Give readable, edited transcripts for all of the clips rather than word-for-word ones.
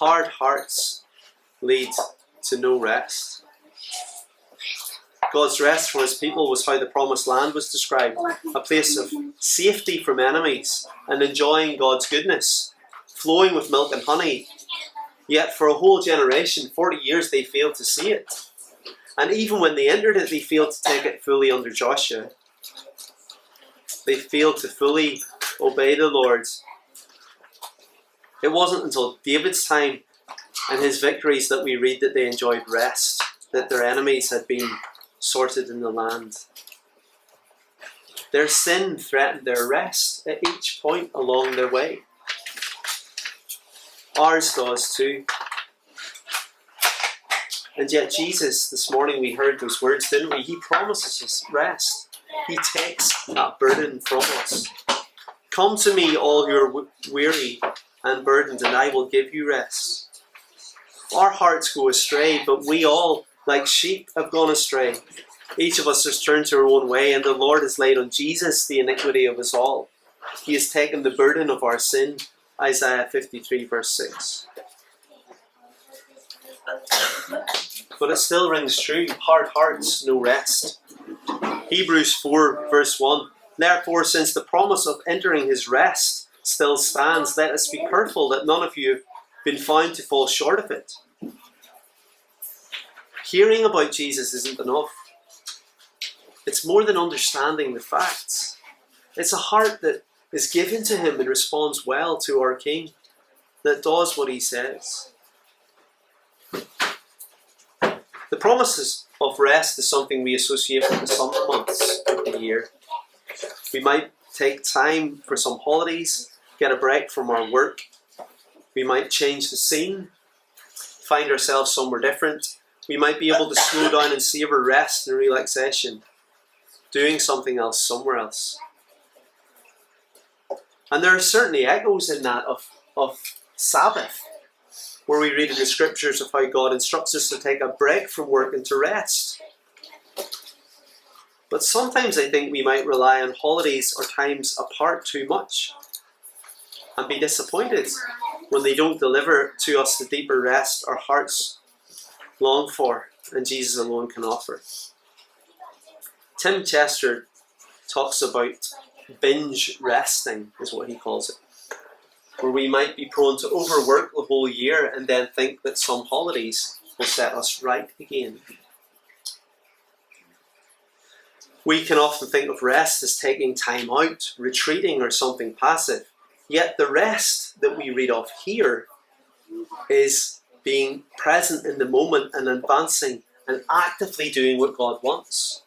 hard hearts lead to no rest. God's rest for his people was how the promised land was described, a place of safety from enemies and enjoying God's goodness, flowing with milk and honey. Yet for a whole generation, 40 years, they failed to see it. And even when they entered it, they failed to take it fully under Joshua. They failed to fully obey the Lord. It wasn't until David's time and his victories that we read that they enjoyed rest, that their enemies had been sorted in the land. Their sin threatened their rest at each point along their way. Ours does too. And yet Jesus, this morning we heard those words, didn't we? He promises us rest. He takes that burden from us. Come to me, all who are weary and burdened, and I will give you rest. Our hearts go astray, but we all, like sheep, have gone astray. Each of us has turned to our own way, and the Lord has laid on Jesus the iniquity of us all. He has taken the burden of our sin. Isaiah 53 verse 6. But it still rings true. Hard hearts, no rest. Hebrews 4 verse 1. Therefore, since the promise of entering his rest still stands, let us be careful that none of you have been found to fall short of it. Hearing about Jesus isn't enough. It's more than understanding the facts. It's a heart that is given to him and responds well to our King, that does what he says. The promises of rest is something we associate with the summer months of the year. We might take time for some holidays, get a break from our work. We might change the scene, find ourselves somewhere different. We might be able to slow down and savour rest and relaxation, doing something else somewhere else. And there are certainly echoes in that of Sabbath, where we read in the scriptures of how God instructs us to take a break from work and to rest. But sometimes I think we might rely on holidays or times apart too much and be disappointed when they don't deliver to us the deeper rest our hearts long for and Jesus alone can offer. Tim Chester talks about binge resting, is what he calls it, where we might be prone to overwork the whole year and then think that some holidays will set us right again. We can often think of rest as taking time out, retreating, or something passive. Yet the rest that we read of here is being present in the moment and advancing and actively doing what God wants.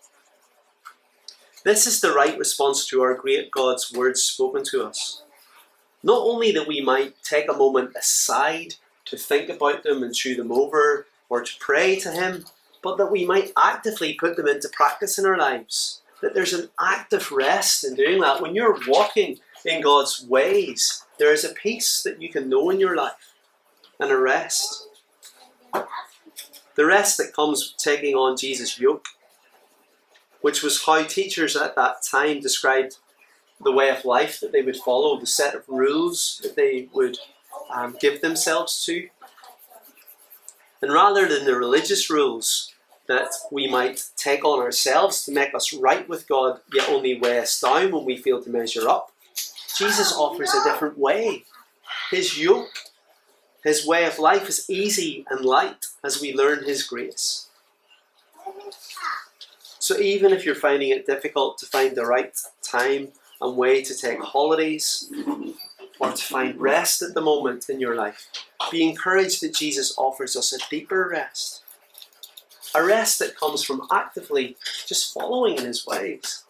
This is the right response to our great God's words spoken to us. Not only that we might take a moment aside to think about them and chew them over or to pray to him, but that we might actively put them into practice in our lives. That there's an active rest in doing that. When you're walking in God's ways, there is a peace that you can know in your life and a rest. The rest that comes with taking on Jesus' yoke, which was how teachers at that time described the way of life that they would follow, the set of rules that they would give themselves to. And rather than the religious rules that we might take on ourselves to make us right with God, yet only weigh us down when we fail to measure up, Jesus offers a different way. His yoke, his way of life is easy and light as we learn his grace. So even if you're finding it difficult to find the right time and way to take holidays or to find rest at the moment in your life, be encouraged that Jesus offers us a deeper rest. A rest that comes from actively just following in his ways.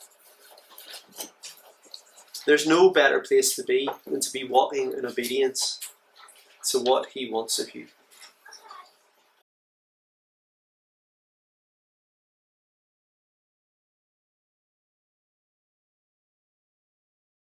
There's no better place to be than to be walking in obedience to what he wants of you.